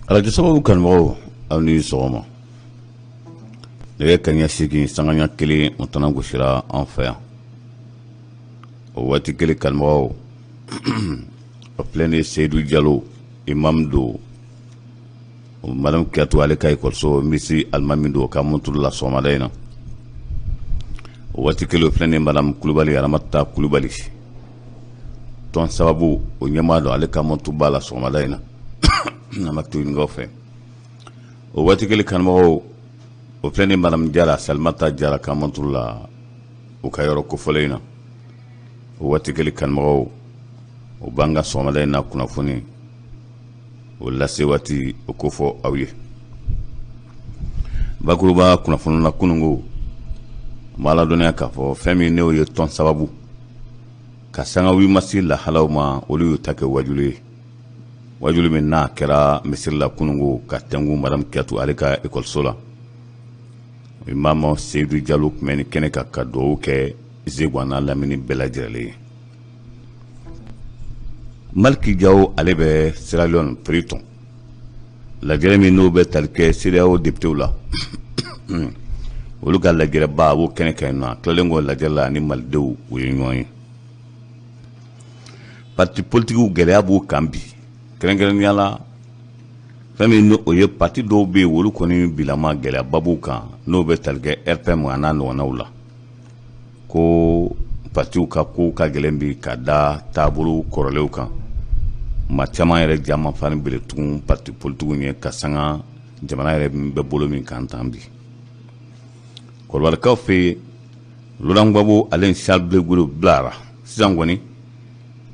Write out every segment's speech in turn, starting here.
Radio sababu kanmɔgɔw aw ni sɔgɔma. Nɛgɛ kaɲɛ 8 sanga ɲɛ 1 o tɛna gosira an fɛ yan. O waati kelen kanmɔgɔw o filɛ ni Seydou Diallo imam do o madame Kiyatu ale ka école misi alimami do ka monturu la sɔgɔmada in na. O waati kelen o filɛ ni madame Kulubali Aramata Kulubali tɔn sababu o ɲɛmaa do ale ka monturu ba la sɔgɔmada in na. Nama to ɲingaw fɛ o waati kelen kanmɔgɔw o filɛ ni madame Jara Salimata Jara ka monturu la o ka yɔrɔ kofɔlen in na. O waati kelen kanmɔgɔw o b'an ka sɔgɔmada in na kunnafoni o lase waati o ko fɔ aw ye. Bakuruba kunnafoni na kunungo ma ladɔnniya k'a fɔ fɛn min n'o ye tɔn sababu ka sanga wimasi lahalaw ma olu y'u ta kɛ wajulu ye. Wajulu min n'a kɛra misiri la kunungo ka tɛngu madame Kiyatu ale ka école la. Imam Seydou Diallo tun bɛ ni kɛnɛ kan ka dugawu kɛ Zegu n'a lamini bɛɛ lajɛlen ye. Maliki Diawo ale bɛ Sierra Leone Freetown. Lajɛrɛ min n'o bɛ tali kɛ CEDEAO députéw la. Olu ka lajɛrɛba a b'o kɛnɛ kan yen nɔ a tilalen kɔ lajɛrɛ la ani malidenw u ye ɲɔgɔn ye. Parti politigiw gɛlɛya b'u kan bi. Kɛrɛnkɛrɛnnenya la fɛn min o ye parti dɔw bɛ yen olu kɔni bilama gɛlɛyaba b'u kan n'o bɛ tali kɛ RPM a n'a ɲɔgɔnnaw la. Ko partiw ka kow ka gɛlɛn bi ka da taabolo kɔrɔlenw kan. Maa caman yɛrɛ jama fani bere tugun parti politigiw ɲɛ ka sanga jamana yɛrɛ min bɛ bolo min kan tan bi. Kɔrɔbalikaw fɛ yen Laurent Gbagbo ale ni Charles Ble Goulo bilara sisan kɔni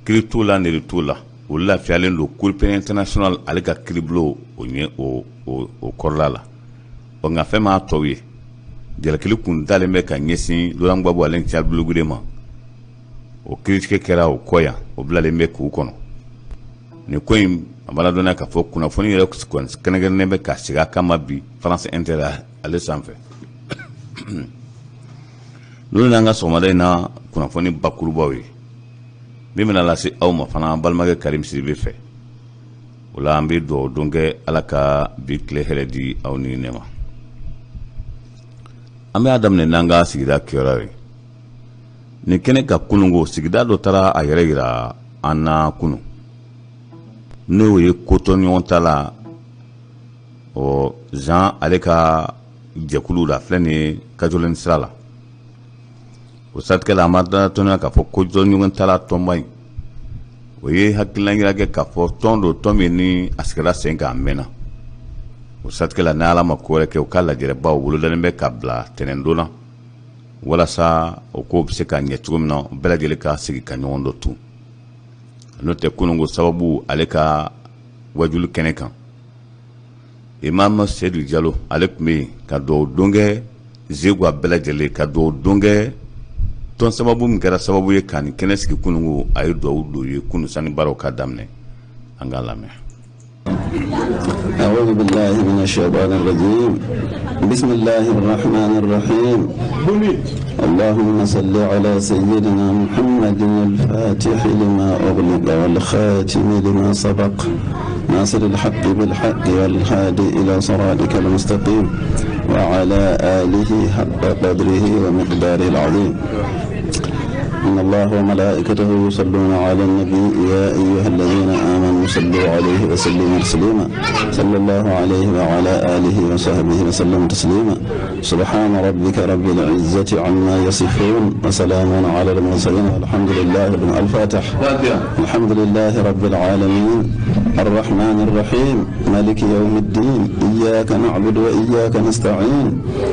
kiri t'o la neri t'o la. O lafiyalen do Cour pénale internationale ale ka kiribulon o ɲɛ o kɔrɔla la. O nka fɛn m'a tɔw ye jalakili kun dalen bɛ ka ɲɛsin Laurent Gbagbo ale ni Charles Ble Goulo ma. O kiiritigɛ kɛra o kɔ yan o bilalen bɛ k'u kɔnɔ. Nin ko in a b'a ladɔnniya k'a fɔ kunnafoni yɛrɛ kɛrɛnkɛrɛnnen bɛ ka sigi a kama bi France Inter ale sanfɛ. N'olu n'an ka sɔgɔmada in na kunnafoni bakurubaw ye. Min bɛna lase aw ma fana balimakɛ Karim Sidibe fɛ. O la an bɛ dugawu don kɛ Ala ka bi tile hɛrɛ di aw ni ne ma. An bɛ daminɛ n'an ka sigida kɛyɔrɔ ye. Nin kɛnɛ ka kunungo sigida dɔ taara a yɛrɛ yira an na kunu. N'o ye kotɔɲɔgɔn ta la Jean ale ka jɛkulu la filɛ nin ye Kajolɛni sira la. O siratigɛ la an b'a dɔnniya k'a fɔ kotɔɲɔgɔn ta la tɔnba in o ye hakilina yira kɛ k'a fɔ tɔn do tɔn min ni a sigila sen kan a mɛnna. O siratigɛ la ni Ala ma ko wɛrɛ kɛ u ka lajɛrɛbaw bolodalen bɛ ka bila tɛnɛndon na walasa o ko bɛ se ka ɲɛ cogo min na bɛɛ lajɛlen ka sigi ka ɲɔgɔn dɔ tun. N'o tɛ kunungo sababu ale ka wajulu kɛnɛ kan. Imam Seydou Diallo ale tun bɛ yen ka dugawu don kɛ Zegu a bɛɛ lajɛlen ka dugawu don kɛ tɔn sababu min kɛra sababu ye ka nin kɛnɛ sigi kunungo a ye dugawu don ye kunu sani baaraw ka daminɛ an k'a lamɛn. أعوذ بالله من الشيطان الرجيم بسم الله الرحمن الرحيم اللهم صل على سيدنا محمد الفاتح لما أغلق والخاتم لما سبق ناصر الحق بالحق والهادي إلى صراطك المستقيم وعلى آله حق قدره ومقداره العظيم إن الله وملائكته يصلون على النبي يا أيها الذين آمنوا صلوا عليه وسلموا تسليما صلى الله عليه وعلى آله وصحبه وسلم تسليما سبحان ربك رب العزة عما يصفون وسلام على المرسلين والحمد لله رب الفاتح. الحمد لله رب العالمين الرحمن الرحيم مالك يوم الدين إياك نعبد وإياك نستعين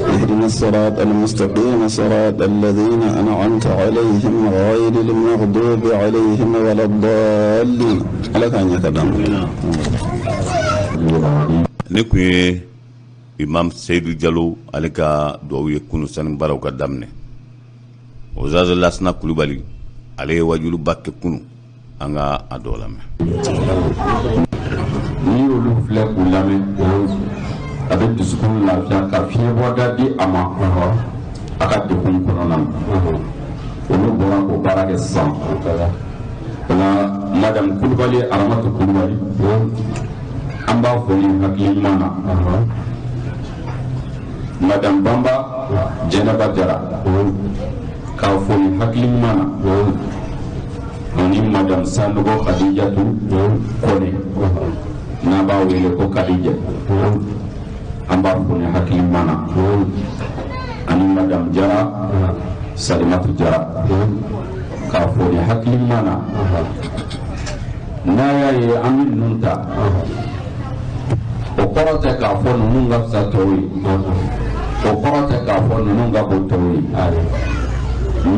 اهدنا الصراط المستقيم صراط الذين أنعمت عليهم غير المغضوب عليهم ولا الضالين. لك أن يكدم نكوي Imam Seydou Diallo ale ka duwawu ye kunu sani baaraw ka daminɛ. O Zazo Lasina Kulubali ale ye wajuluba kɛ kunu an ka a dɔw lamɛn. N'i y'olu filɛ k'u lamɛn a bɛ dusukun lafiya ka fiɲɛbɔda di a ma a ka degun kɔnɔna na. Olu bɔra k'o baara kɛ sisan. O la Madame Kulubali Aramatu Kulubali an b'a fɔ ni hakilima na madame Bamba Jɛnɛba Jara k'a fɔ ni hakilima na ani madame Sanogo Khadijatu Kone n'a b'a wele ko Khadija an b'a fɔ ni hakilima na ani madame Jara Salimatu Jara k'a fɔ ni hakilima na n'a y'a ye an bɛ ninnu ta o kɔrɔ tɛ k'a fɔ ninnu ka fisa tɔw ye o kɔrɔ tɛ k'a fɔ ninnu ka bon tɔw ye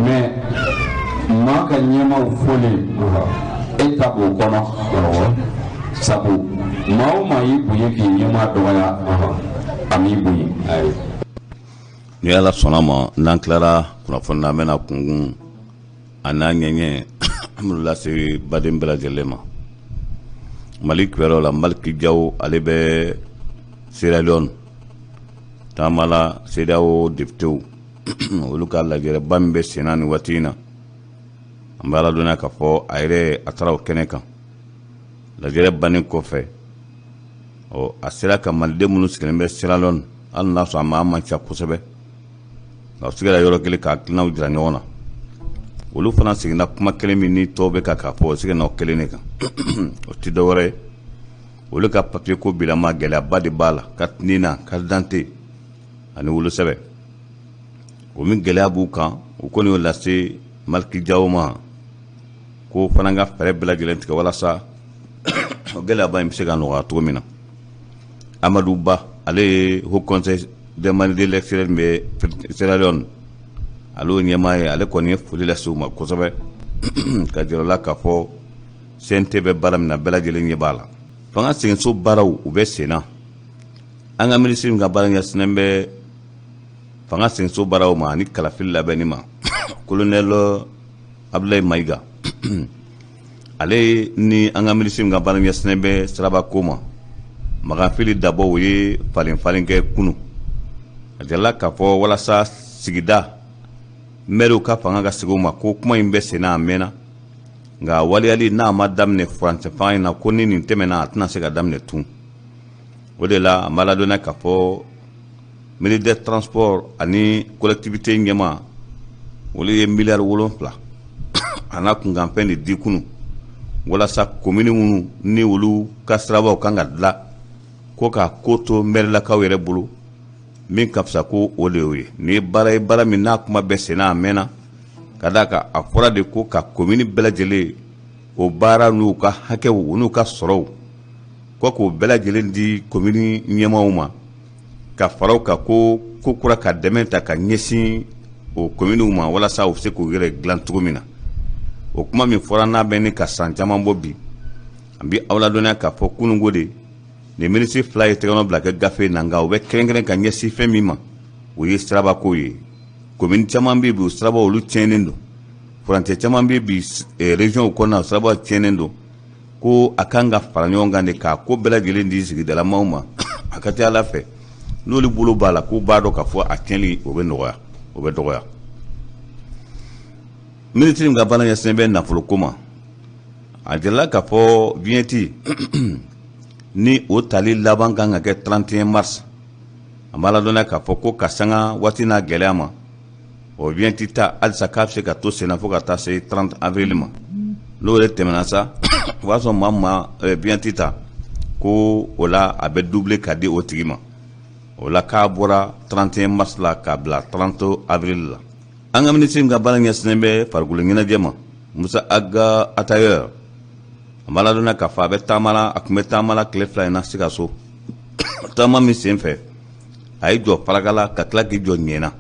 mais maa ka ɲɛmaaw fɔlen e ta b'o kɔnɔ sabu maa o maa y'i bonya k'i ɲɛmaa dɔgɔya a m'i bonya. ni ala sɔnna ma n'an tilara kunnafoni na an bɛna kunkun a n'a ɲɛɲɛ an bɛ lase baden bɛɛ lajɛlen ma. Mali kibaruyaw la Maliki Jaw ale bɛ Sierra Leone taama la CEDEAO députéw olu ka lajɛrɛba min bɛ senna ni waati in na an bɛ ala dɔnniya k'a fɔ a yɛrɛ a taara o kɛnɛ kan lajɛrɛ bannen kɔfɛ a sera ka maliden minnu sigilen bɛ Sierra Leone hali n'a sɔrɔ a maa man ca kosɛbɛ nka u sigila yɔrɔ kelen k'a hakilinaw jira ɲɔgɔn na olu fana seginna kuma kelen min ni tɔw bɛ ka k'a fɔ o seginna o kelen de kan o tɛ dɔ wɛrɛ ye olu ka papiye ko bilama gɛlɛyaba de b'a la carte nina carte d'identité ani wolosɛbɛn o min gɛlɛya b'u kan u kɔni y'o lase Maliki Jaw ma ko fana ka fɛɛrɛ bɛɛ lajɛlen tigɛ walasa o gɛlɛyaba in bɛ se ka nɔgɔya cogo min na Amadou Ba ale ye Haut Conseil des mandats électoraux bɛ Sierra Leone ale ɲɛmaa ye ale kɔni ye foli lase u ma kosɛbɛ ka jira la k'a fɔ CNT bɛ baara min na bɛɛ lajɛlen ɲɛ b'a la fanga seginso baaraw u bɛ sen na an ka minisiri ka baara ɲɛsinnen bɛ fanga seginso baaraw ma ani kalafili labɛnni ma colonel Abdoulaye Maïga ale ni an ka minisiri ka baara ɲɛsinnen bɛ siraba ko ma maganfili dabɔ o ye falen kɛ kunu a jira k'a fɔ walasa sigida mɛriw ka fanga ka sigi o ma ko kuma in bɛ senna a mɛnna nka waliyali n'a ma daminɛ furancɛ fanga in na ko ni nin tɛmɛna a tɛna se ka daminɛ tun o de la an b'a ladɔnniya k'a fɔ ministre des transports ani collectivité ɲɛma olu ye miliyari 7 a n'a kunkanfɛn de di kunu walasa komini minnu ni olu ka sirabaw kan ka dilan ko k'a ko to mɛrilakaw yɛrɛ bolo min ka fisa ko o de y'o ye ni baara ye baara min n'a kuma bɛ senna a mɛnna ka d'a kan a fɔra de ko ka komini bɛɛ lajɛlen o baara n'u ka hakɛw u n'u ka sɔrɔw ko k'o bɛɛ lajɛlen di komini ɲɛmaaw ma ka faraw kan ko kura ka dɛmɛ ta ka ɲɛsin o kominiw ma walasa u bɛ se k'u yɛrɛ dilan cogo min na o kuma min fɔra n'a bɛ ni ka san caman bɔ bi an bɛ aw ladɔnniya k'a fɔ kununko de ni minisiri 2 ye tɛgɛnɔ bila kɛ gafe na nka u bɛ kɛrɛnkɛrɛn ka ɲɛsin fɛn min ma o ye sirabako ye komini caman bɛ bi o sirabaw olu tiɲɛnen don furancɛ caman bɛ bi région kɔnɔna o sirabaw tiɲɛnen don ko a kan ka fara ɲɔgɔn kan de k'a ko bɛɛ lajɛlen di sigidalamaw ma a ka ca ala fɛ n'olu bolo b'a la k'u b'a dɔn k'a fɔ a tiɲɛli o bɛ nɔgɔya o bɛ dɔgɔya minisiri min ka baara ɲɛsinnen bɛ nafoloko ma a jirala k'a fɔ viɲɛti ni o tali laban kan ka kɛ 31 mars an b'a ladɔnniya k'a fɔ ko ka sanga waati n'a gɛlɛya ma o viɲɛti ta halisa k'a bɛ se ka to senna fo ka taa se 30 avril ma n'o yɛrɛ tɛmɛna sa o b'a sɔrɔ maa ma viɲɛti ta ko o la a bɛ doublé ka di o tigi ma o la k'a bɔra 31 mars la k'a bila 30 avril la an ka minisiri ka baara ɲɛsinnen bɛ farikolo ɲɛnajɛ ma Musa Aga Atayeur an b'a ladɔnniya k'a fɔ a bɛ taama la a tun bɛ taama la tile 2 in na Sikaso taama min sen fɛ a ye jɔ Farakala ka tila k'i jɔ Ɲɛna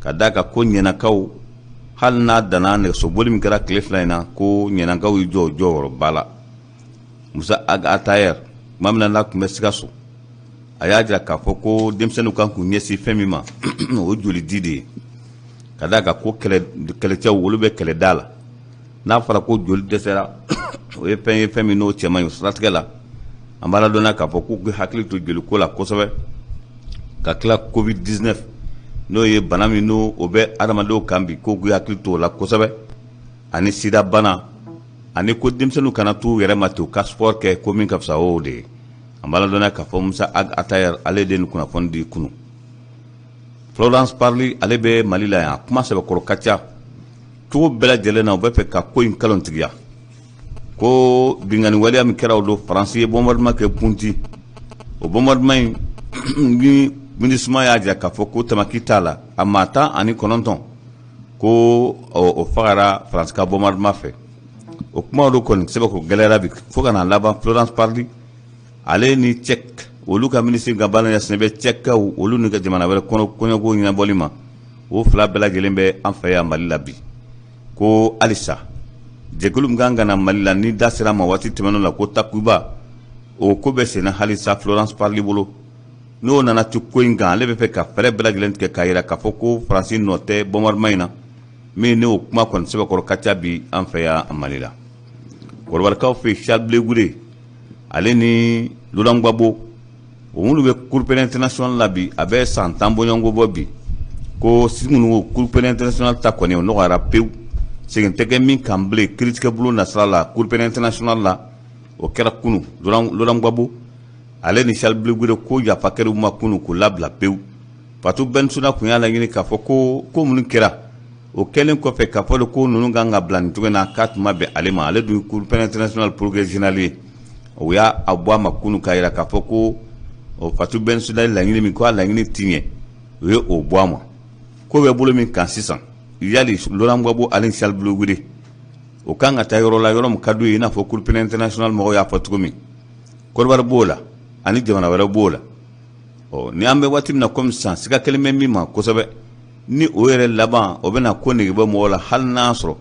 ka d'a kan ko Ɲɛnakaw hali n'a danna nɛgɛsoboli min kɛra tile 2 in na ko Ɲɛnakaw y'i jɔ o jɔyɔrɔba la Musa Aga Atayeur tuma min na n'a tun bɛ Sikaso a y'a jira k'a fɔ ko denmisɛnninw kan k'u ɲɛsin fɛn min ma o joli di de ye ka d'a kan ko kɛlɛcɛw olu bɛ kɛlɛda la n'a fɔra ko joli dɛsɛra o ye fɛn min n'o cɛ man ɲi o siratigɛ la an b'a ladɔnniya k'a fɔ k'u hakili to joliko la kosɛbɛ ka tila covid-19 n'o ye bana min n'o o bɛ adamadenw kan bi k'u hakili to o la kosɛbɛ ani sida bana ani ko denmisɛnninw kana t'u yɛrɛ ma ten u ka sport kɛ ko min ka fisa o de ye ambala dona ka fo Musa Ag Atayer ale den kuna fondi kunu Florence Parly ale be Mali la ya kuma sebe koro kacha to bela jelena o be fe ka ko in kalon tigiya ko bingani wali am kera do France bombardement ke punti o bombardement ni ministre ya ja ka fo ko tamakita la amata ani kononton ko o fagara France ka bombardement fe o kuma do kon sebe ko galera bi fo kana laba Florence Parly ale ni check olu ka ministre gabana ya snebe check olu ni ka jamana wala kono ko nyina bolima o fla bela jelembe an fa ya Mali labi ko alisa jegulum ganga na Mali la ni dasira ma wati temeno la ko takuba o ko be sena halisa Florence Parly bolo no nana tu ko inga le be fe ka fere bela jelent ke kayira ka foko France note bombardement me ne o kuma kon sebe ko kacha bi an fa ya Mali la ko warka fi Charles Gure ale ni Lulangwabo o mulu be Cour pénale internationale la bi abe santambo nyongo bobi ko sigunu Cour pénale internationale ta kone no gara pew segen tege min kamble critique bulu nasra la Cour pénale internationale la o kera kunu Lulangwabo ale ni Charles Gure ko ya pakeru ma kunu ko labla pew patu ben suna kunya la ngini ka foko ko mun kera o kelen ko fe ka folo ko nunu ganga blan tugena katuma be alema ale du Cour pénale internationale progrès journalier o ya abwa makunu kayira ka foko o fatu ben sudal la ngini mi ko la ngini tinye we o boama ko be bolo min kan sisan yali Lulangwabo alin Charles Gure o kanga tayoro la yoro mkadu ina fo Cour pénale internationale mo ya fatu mi ko war bola ani jamana wara bola o ni ambe watim na comme ça sika kelme mi ma ko sabe ni o yere laban o bena ko ni be mo la hal nasro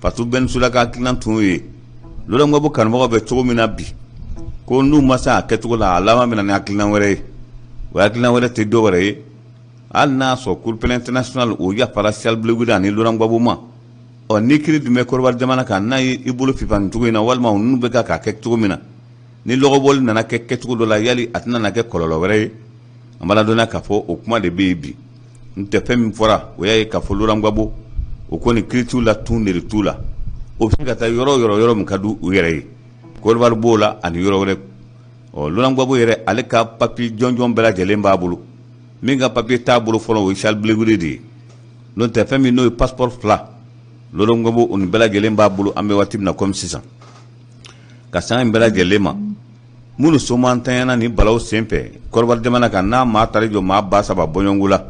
fatu ben sulaka kinan tuye Lulangwabo kan mo be to mi na bi ko nu masa ketugo la alama mina ni akilina were te do were al na so Cour pénale internationale o ya para Charles Gure ni Lulangwabo ma o ni kiri dume ko war jamana kan na ibulu fifan tugo ina walma nu be ka ketugo mina ni logo bol nana ketugo do la yali atna na ke kololo were amala dona ka fo o kuma de bebi nte femi fora o ya ka fo Lulangwabo o ko ni kritu la tunde tula o fi ka ta yoro mkadu yere ko war bola ani yoro wore o Lulangwabo yere ale ka papi jonjon bela jelemba bulu minga papi ta bulu folo o Charles Gure di non te fami no passeport fla Lulangwabo on bela jelemba bulu ambe watim na comme 600 ka san bela jelema munu somantana ni balaw sempe korbar demana kan na ma tari jo ma ba saba bonyongula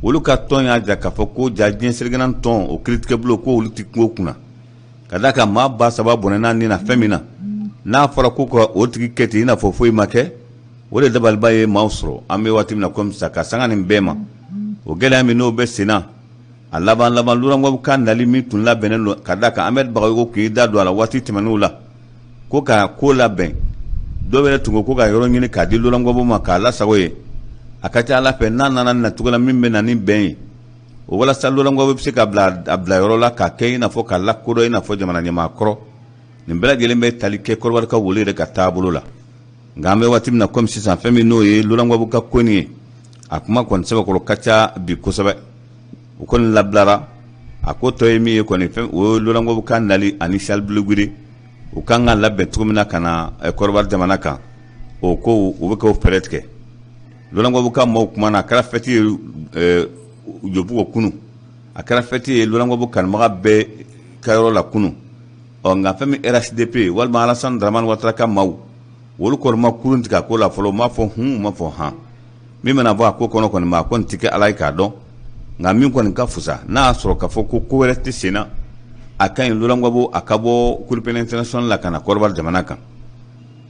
wolu ka tonya ja ka foko jajien serganan ton o critique bulu ko wolu tikmo kuna kadaka ma ba saba bonena ni na femina na fara ko o tigi keti ina fo foi make wole dabal baye mausro ambe watim na comme ça ka sangani mbema o gela mi no be sina alaban Lulangwabo kan nali mi tun la benen kadaka Ahmed Bagayogo ki da do ala wati timanula ko ka ko la ben do be tungo ko ka yoro ngini ka di Lulangwabo ma ka la sagoye akati ala pe nanana na tugala mimbe na ni ben o wala sa Lulangwabo bi se ka abla yoro la ka ke ina fo ka la kodo ina fo jamana nyama kro nimbela jelembe talike korwar ka wole de ka tabulu la ngambe watim na comme 600 fami no ye Lulangwabo ka koni akuma kon sebe ko kacha bi ko sebe o kon lablara akoto emi ko ni fam o Lulangwabo kan nali ani Charles Gure o kan ga labbe tumina kana korwar jamana kan o ko o be ko peretke Lulangwabo ka mo kuma na kala feti jobu ko kunu akara feti Lulangwabo kan maga be kayro la kunu o nga fami RHDP walma Alassane Dramane Ouattara ka maw wolu ko ma kurunti ka ko la folo ma fo ma fo ha mi mena ba ko kono kon ma kon tike alay ka don nga min kon ka fusa na soro ka fo ko were ti sena akan Lulangwabo akabo Cour pénale internationale la kana korbar jamana kan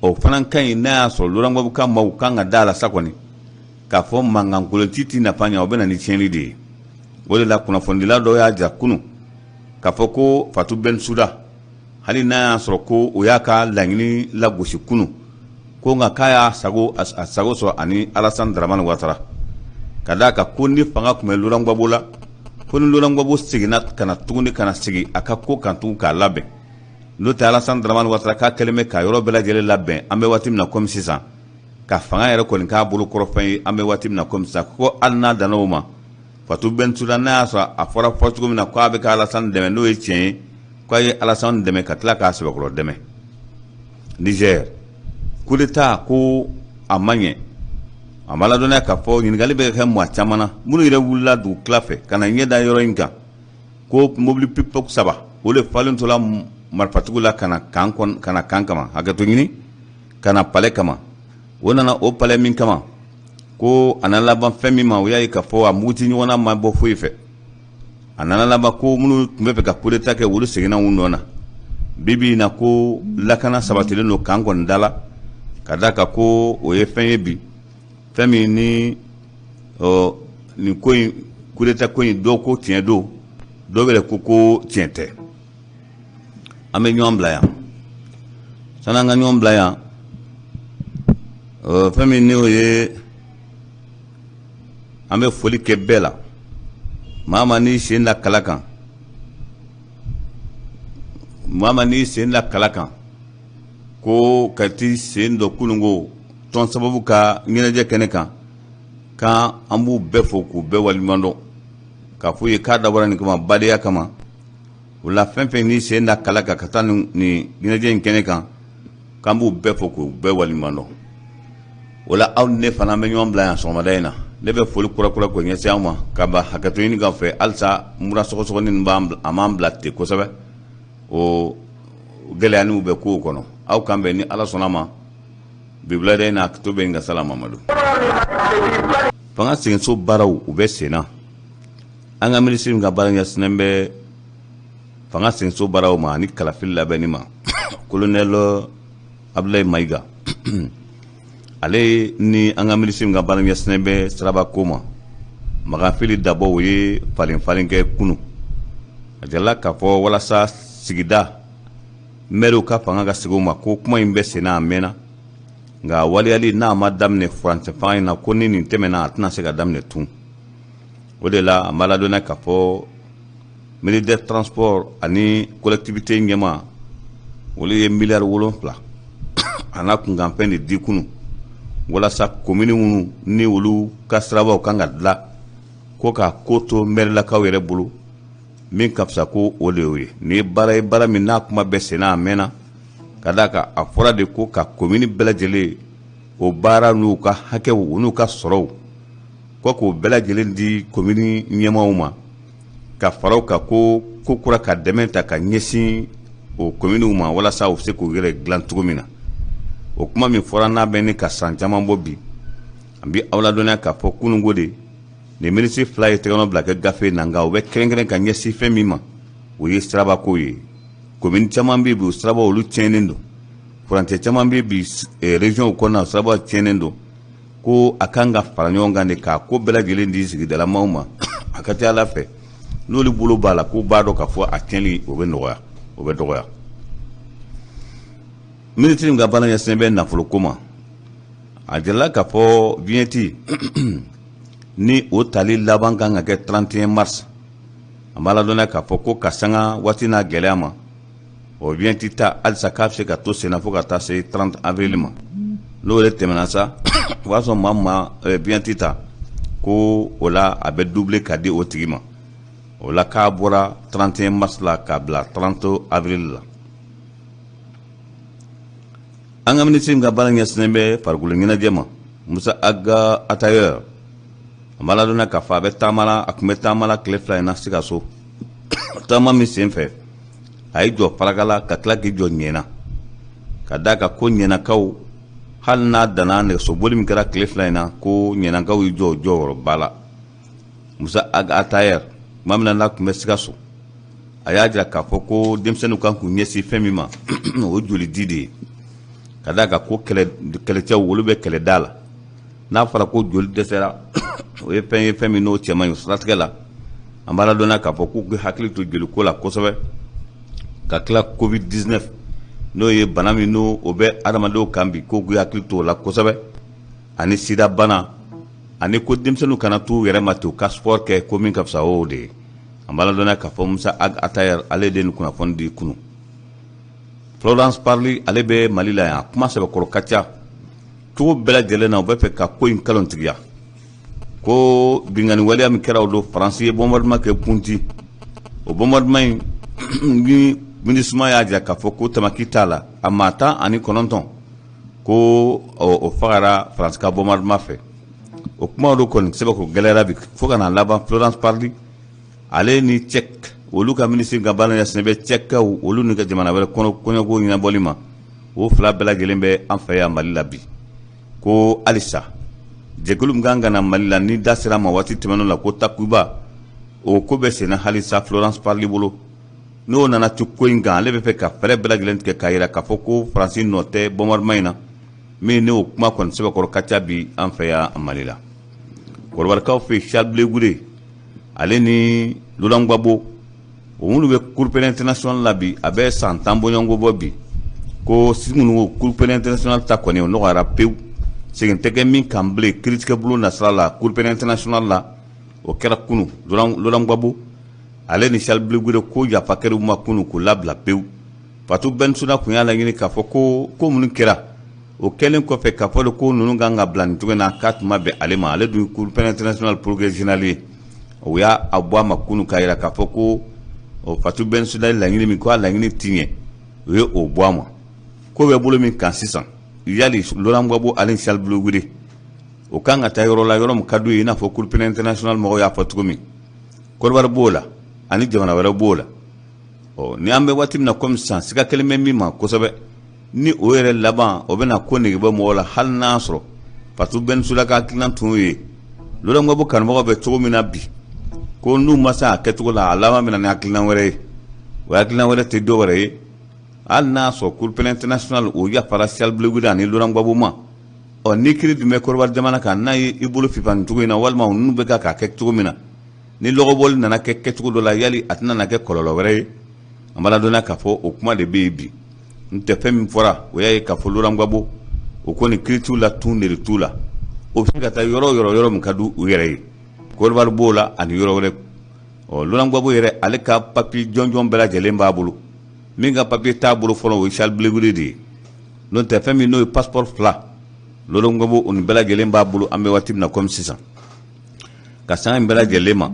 o fanan kan na soro Lulangwabo ka maw kan ga dala sakoni ka fo mangan kulotiti na panya obena ni chenri de wole la kuna fondila do ya ja kunu ka fo ko fatu ben suda hali na soro ko o ya ka langini la gosi kunu ko nga kaya sago so ani Alassane Dramane Ouattara kadaka kunni fanga kuma Lulangwabo la kun Lulangwabo siginat kana tuguni kana sigi aka ko kantu ka labe no ta Alassane Dramane Ouattara ka keleme ka yoro bela jele labe ambe watim na comme 600 ka fanga yere ko ka bulu korofan ambe watim na comme ça ko alna danoma fatu ben sudana sa afora fotu mina ko abe ka Alassane deme no e tien ko ye Alassane deme ka tla ka se ko deme Niger coup d'état ko a man ɲɛ a ma ladɔnniya k'a fɔ ɲininkali bɛ kɛ maa caman na minnu yɛrɛ wulila dugu tila fɛ ka na ɲɛ da yɔrɔ in kan ko mobili pick-up 3 o de falen tola marifatigiw la ka na kan kama hakɛto ɲini ka na palais kama o nana o palais min kama ko a nana laban fɛn min ma o y'a ye k'a fɔ a muguti ɲɔgɔnna ma bɔ foyi fɛ a nana laban ko minnu tun bɛ fɛ ka coup d'état kɛ olu seginna u nɔ na bibi na ko lakana sabatilen don kan kɔni da la ka da kan ko o ye fɛn ye bi fɛn min ni nin ko in coup d'état ko in dɔw ko tiɲɛ don dɔw yɛrɛ ko tiɲɛ tɛ an bɛ ɲɔgɔn bila yan san'an ka ɲɔgɔn bila yan fɛn min ni o ye an bɛ foli kɛ bɛɛ la maa ma n'i sen da kala kan ko ka t'i sen dɔ kununko tɔn sababu ka ɲɛnajɛ kɛnɛ kan kan an b'u bɛɛ fo k'u bɛɛ waliɲuman dɔn k'a fɔ ye k'a dabɔra nin kama badenya kama o la fɛn fɛn n'i sen da kala kan ka taa nin ɲɛnajɛ in kɛnɛ kan k'an b'u bɛɛ fo k'u bɛɛ waliɲuman dɔn o la aw ni ne fana an bɛ ɲɔgɔn bila yan sɔgɔmada in na ne bɛ foli kurakura ko ɲɛsin an ma ka ba hakɛto ɲini kan fɛ halisa mura sɔgɔsɔgɔnin a m'an bila ten kosɛbɛ o gɛlɛyaniw bɛ kow kɔnɔ aw kan bɛn ni ala sɔnna ma bibila in na to bɛ nka sala mamadu fanga seginso baaraw u bɛ sen na an ka minisiri min ka baara ɲɛsinnen bɛ fanga seginso baaraw ma ani kalafili labɛnni ma kolonɛl abdulayi mayiga ale ni an ka minisiri min ka baara ɲɛsinnen bɛ siraba ko ma magafili dabɔ o ye falen kɛ kunu a jalala k'a fɔ walasa sigida mɛriw ka fanga ka segin o ma ko kuma in bɛ sen na a mɛnna nka waliyali n'a ma daminɛ furancɛ fanga in na ko ni nin tɛmɛna a tɛna se ka daminɛ tun o de la an b'a ladɔnniya k'a fɔ ministère de transport ani collectivité ɲɛma olu ye miliyari 7 a n'a kunkanfɛn de di kunu walasa komini minnu ni olu ka sirabaw kan ka dilan ko ka ko to mɛrilakaw yɛrɛ bolo min ka fisa ko o de y'o ye nin ye baara min n'a kuma bɛɛ sen na a mɛnna ka d'a kan a fɔra de ko ka komini bɛɛ lajɛlen o baara n'u ka hakɛw u n'u ka sɔrɔw ko k'o bɛɛ lajɛlen di komini ɲɛmaaw ma ka faraw kan ko kura ka dɛmɛ ta ka ɲɛsin o kominiw ma walasa u bɛ se k'u yɛrɛ dilan cogo min na o kuma min fɔra n'a bɛ ni ka san caman bɔ bi an bɛ aw ladɔnniya k'a fɔ kununko de nin minisiri 2 ye tɛgɛnɔ bila kɛ gafe na nka u bɛ kɛrɛnkɛrɛn ka ɲɛsin fɛn min ma o ye sirabako ye komini caman bɛ bi o sirabaw olu tiɲɛnen don furancɛ caman bɛ bi région kɔnɔna o sirabaw tiɲɛnen don ko a kan ka fara ɲɔgɔn kan de k'a ko bɛɛ lajɛlen di sigidalamaw ma a ka ca ala fɛ n'olu bolo b'a la k'u b'a dɔn k'a fɔ a tiɲɛli o bɛ dɔgɔya minisiri min ka baara ɲɛsinnen bɛ nafoloko ma a jalala k'a fɔ viɲɛti ni o tali laban kan ka kɛ 31 mars an b'a ladɔnniya k'a fɔ ko ka sanga waati n'a gɛlɛya ma o viɲɛti ta halisa k'a bɛ se ka to sen na fo ka taa se 30 avril ma n'o yɛrɛ tɛmɛna sa o b'a sɔrɔ maa ma viɲɛti ta ko o la a bɛ doublé ka di o tigi ma o la k'a bɔra 31 mars la k'a bila 30 avril la an ka minisiri min ka baara ɲɛsinnen bɛ farikolo ɲɛnajɛ ma musa aga atayeur an b'a ladɔnniya k'a fɔ a bɛ taamala a tun bɛ taamala tile 2 in na sikaso taama min sen fɛ a y'i jɔ farakala ka tila k'i jɔ ɲɛna ka d'a kan ko ɲɛnakaw hali n'a danna nɛgɛsoboli min kɛra tile 2 in na ko ɲɛnakaw y'i jɔ o jɔyɔrɔba la musa aga atayeur tuma min na n'a tun bɛ sikaso a y'a jira k'a fɔ ko denmisɛnninw kan k'u ɲɛsin fɛn min ma o joli di de ye ka d'a kan ko kɛlɛcɛw olu bɛ kɛlɛda la n'a fɔra ko joli dɛsɛra o ye fɛn min n'o cɛ man ɲi siratigɛ la an b'a ladɔnniya k'a fɔ k'u hakili to joliko la kosɛbɛ ka tila covid 19 n'o ye bana min n'o o bɛ adamadenw kan bi k'u hakili to o la kosɛbɛ ani sida bana ani ko denmisɛnninw kana t'u yɛrɛ ma ten u ka sport kɛ ko min ka fisa o de ye an b'a ladɔnniya k'a fɔ musa atayeur ale de nin kunnafoni di kunu Florence Parly ale bɛ Mali la yan kuma sɛbɛkɔrɔ ka ca cogo bɛɛ lajɛlen na u bɛ fɛ ka ko in kalontigiya ko bingani waleya min kɛra o don Faransi ye bombardement kɛ Punti o bombardement in ni MINUSMA y'a jira k'a fɔ ko tamaki t'a la a maa 19 ko o fagara France ka bombardement fɛ o kuma do kɔni sɛbɛ ko gɛlɛyara bi fo ka na laban Florence Parly ale ni Tchèque olu ka ministre ka baara ɲɛsinnen bɛ Tchèquew olu ni ka jamana wɛrɛ kɔnɔ kɔɲɔko ɲɛnabɔli ma o fila bɛɛ lajɛlen bɛ an fɛ yan Mali la bi ko halisa jɛkulu min kan ka na Mali la ni da sera ma waati tɛmɛn'o la ko Takuba o ko bɛ senna halisa Florence Parly bolo n'o nana to ko in kan ale bɛ fɛ ka fɛɛrɛ bɛɛ lajɛlen tigɛ k'a jira k'a fɔ ko Faransi nɔ tɛ bombardement in na min n'o kuma kɔni sɛbɛkɔrɔ ka ca bi an fɛ yan Mali la kɔrɔbarikaw fɛ Charles Blé Goudé ale ni Laurent Gbagbo o minnu bɛ Cour pénale internationale la bi a bɛ san 10 bɔɲɔgɔnko bɔ bi ko minnu ko Cour pénale internationale ta kɔni o nɔgɔyara pewu segin tɛ kɛ min kan bilen kiiritigɛbolo nasira la Cour pénale internationale la o kɛra kunu Laurent Gbagbo ale ni Charles Blé Goudé ko yafa kɛra u ma kunu k'u labila pewu Fatou Bensouda kun y'a laɲini k'a fɔ ko minnu kɛra o kɛlen kɔfɛ k'a fɔ ko ninnu kan ka bila nin cogo in na k'a tuma bɛn ale ma ale dun Cour pénale internationale progrès général ye o y'a bɔ a ma kunu k'a jira k'a fɔ ko Fatou Bensouda ye laɲini min ko a laɲini ti ɲɛ o ye o bɔ a ma ko bɛ bolo min kan sisan yali Laurent Gbagbo ale ni Charles Blé Goudé o kan ka taa yɔrɔ la yɔrɔ min ka d'u ye i n'a fɔ Cour pénale internationale mɔgɔw y'a fɔ cogo min Côte d'Ivoire b'o la ani jamana wɛrɛ b'o la ni an bɛ waati min na komi sisan siga kelen bɛ min ma kosɛbɛ ni o yɛrɛ laban o bɛna ko nege bɔ mɔgɔ la hali n'a sɔrɔ Fatou Bensouda ka hakilina tun ye Laurent Gbagbo kanubagaw bɛ cogo min na bi ko n'u ma se a kɛcogo la a laban bɛna ni hakilina wɛrɛ ye o hakilina wɛrɛ tɛ dɔ wɛrɛ ye hali n'a sɔrɔ Cour pénale internationale o yafara Charles Blé Goudé ani Laurent Gbagbo ma ni kiiri dun bɛ Côte d'Ivoire jamana kan n'a ye i bolo fifa nin cogo in na walima ninnu bɛ k'a kɛ cogo min na ni lɔgɔbɔli nana kɛ kɛcogo dɔ la yali a tɛna na kɛ kɔlɔlɔ wɛrɛ ye an b'a ladɔnniya k'a fɔ o kuma de bɛ yen bi n tɛ fɛn min fɔra o y'a ye k'a fɔ Laurent Gbagbo o kɔni kiiri t'u la tun de t'u la o bɛ se ka taa yɔrɔ min ka di u yɛrɛ ye Côte d'Ivoire b'o la ani yɔrɔ wɛrɛ Laurent Gbagbo yɛrɛ ale ka papier jɔnjɔn bɛɛ lajɛlen b'a bolo min ka papier t'a bolo fɔlɔ o ye Charles Blé Goudé de ye n'o tɛ fɛn min n'o ye passeport fila Laurent Gbagbo o ni bɛɛ lajɛlen b'a bolo an bɛ waati min na komi sisan ka sanga in bɛɛ lajɛlen ma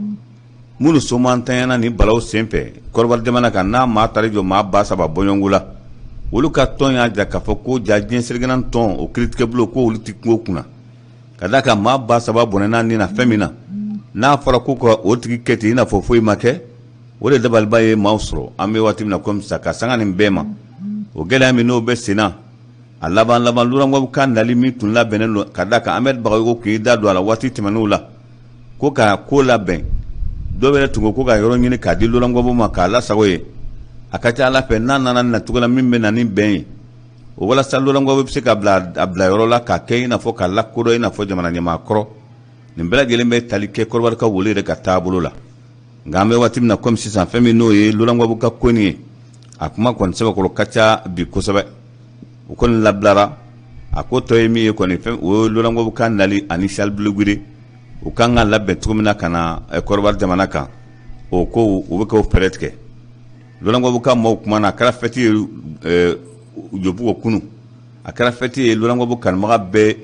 minnu somantanyana ni balaw senfɛ Côte d'Ivoire jamana kan n'a maa taara jɔ maa 3000 bɔɲɔgɔnko la olu ka tɔn y'a jira k'a fɔ ko ja diɲɛ seregana tɔn o kiiritigɛbolo ko olu tɛ kungo kunna ka d'a kan maa 3000 bɔnɛna nin na fɛn min na n'a fɔra ko ka o tigi kɛ ten i n'a fɔ foyi ma kɛ o de dabaliba ye maaw sɔrɔ an bɛ waati min na komi sisan ka sanga nin bɛɛ ma o gɛlɛya min n'o bɛ sen na a laban Laurent Gbagbo ka nali min tun labɛnnen don ka d'a kan Ahmed Bagayogo kun y'i da don a la waati tɛmɛn'o la ko ka ko labɛn dɔw yɛrɛ tun ko ka yɔrɔ ɲini k'a di Laurent Gbagbo ma k'a lasago ye a ka ca Ala fɛ n'a nana nin nacogo la min bɛ na ni bɛn ye o walasa Laurent Gbagbo bɛ se ka bila yɔrɔ la k'a kɛ i n'a fɔ k'a lakodɔn i n'a fɔ jamana ɲɛmaa kɔrɔ nin bɛɛ lajɛlen bɛ tali kɛ Côte d'Ivoire ka wolo yɛrɛ ka taabolo la nka an bɛ waati min na komi sisan fɛn min n'o ye Laurent Gbagbo ka ko nin ye a kuma kɔni sɛbɛkɔrɔ ka ca bi kosɛbɛ o kɔni labilara a ko tɔ ye min ye kɔni fɛn o ye Laurent Gbagbo ka nali ani Charles Blé Goudé u kan ka labɛn cogo min na ka na Côte d'Ivoire jamana kan o ko u bɛ k'o fɛɛrɛ tigɛ Laurent Gbagbo ka maaw kuma na a kɛra fɛti ye Jobugu kunu a kɛra fɛti ye Laurent Gbagbo kanubaga bɛɛ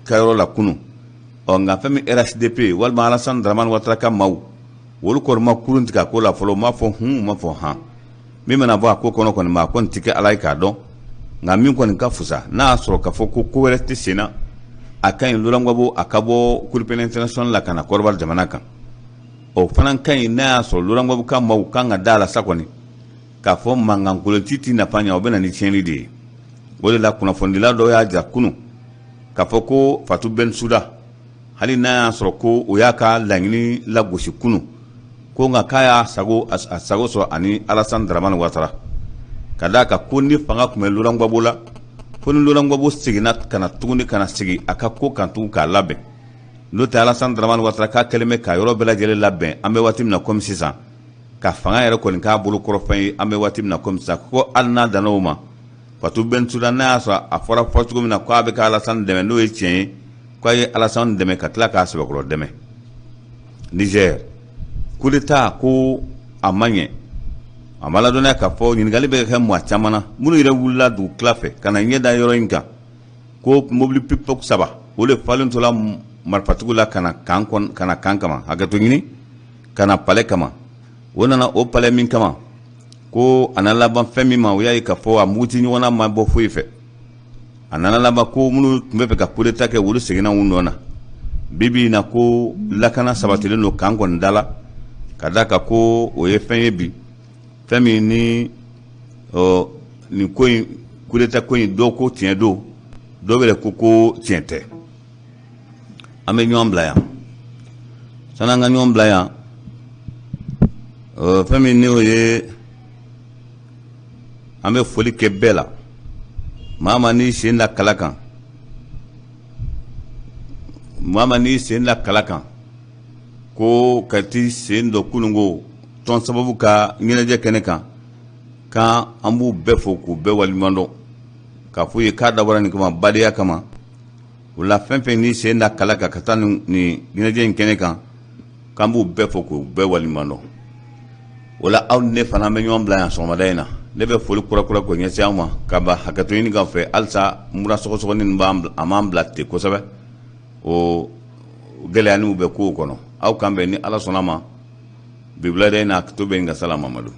ka yɔrɔ la kunu nka fɛn min RHDP walima Alassane Dramane Ouattara ka maaw olu kɔni ma kurun tigɛ a ko la fɔlɔ u m'a fɔ u m'a fɔ han min mana bɔ a ko kɔnɔ kɔni ma a kɔni tɛ kɛ Ala ye k'a dɔn nka min kɔni ka fusa n'a y'a sɔrɔ k'a fɔ ko wɛrɛ tɛ sen na a ka ɲi Laurent Gbagbo a ka bɔ Cour pénale internationale la ka na Côte d'Ivoire jamana kan o fana ka ɲi n'a y'a sɔrɔ Laurent Gbagbo ka maaw kan ka da a la sa kɔni k'a fɔ mankankolonci tɛ nafa ɲɛ o bɛ na ni tiɲɛni de ye o de la kunnafonidila dɔw y'a jira kunun k'a fɔ ko Fatou Bensouda hali n'a y'a sɔrɔ ko o y'a ka laɲini lagosi kunun ko nka k'a y'a sago sɔrɔ ani Alassane Dramane Ouattara ka d'a kan ko ni fanga tun bɛ Laurent Gbagbo la fo ni Laurent Gbagbo seginna ka na tuguni ka na segin a ka ko kan tugun k'a labɛn n'o tɛ Alassane Dramane Ouattara k'a kɛlen bɛ ka yɔrɔ bɛɛ lajɛlen labɛn an bɛ waati min na komi sisan ka fanga yɛrɛ kɔni k'a bolo kɔrɔfɛn ye an bɛ waati min na komi sisan ko hali n'a danna o ma Fatou Bensouda n'a y'a sɔrɔ a fɔra fɔ cogo min na ko a bɛ ka Alassane dɛmɛ n'o ye tiɲɛ ye k'a ye Alassane dɛmɛ ka tila k'a sɛbɛkɔrɔ dɛmɛ Niger coup d'état ko a ma ɲɛ a ma ladɔnniya k'a fɔ ɲininkali bɛ kɛ maa caman na minnu yɛrɛ wulila dugu tila fɛ ka na ɲɛ da yɔrɔ in kan ko mobili pick-up 3 o de falen tola marifatigiw la ka na kan kama hakɛto ɲini ka na palais kama o nana o palais min kama ko a na laban fɛn min ma o y'a ye k'a fɔ a muguti ɲɔgɔnna ma bɔ foyi fɛ a nana laban ko minnu tun bɛ fɛ ka coup d'état kɛ olu seginna u nɔ na bibi na ko lakana sabatilen don kan kɔni da la ka da kan ko o ye fɛn ye bi fɛn min ni nin ko in coup d'état ko in dɔw ko tiɲɛ don dɔw bɛ ko tiɲɛ tɛ an bɛ ɲɔgɔn bila yan san'an ka ɲɔgɔn bila yan fɛn min n'o ye an bɛ foli kɛ bɛɛ la maa ma n'i sen da kala kan ko ka t'i sen dɔ kununko tɔn sababu ka ɲɛnajɛ kɛnɛ kan kan an b'u bɛɛ fo k'u bɛɛ waliɲuman dɔn k'a f'u ye k'a dabɔra nin kama badenya kama o la fɛn fɛn n'i sen da kala kan ka taa nin ɲɛnajɛ in kɛnɛ kan k'an b'u bɛɛ fo k'u bɛɛ waliɲuman dɔn o la aw ni ne fana bɛ ɲɔgɔn bila yan sɔgɔmada in na ne bɛ foli kurakura k'o ɲɛsin aw ma ka ba hakɛto ɲini k'aw fɛ halisa mura sɔgɔsɔgɔnin a m'an bila ten kosɛbɛ o gɛlɛyaniw bɛ kow kɔnɔ aw kan bɛn ni ala sɔnna ma bi wulada in na to bɛ n ka sala mamadu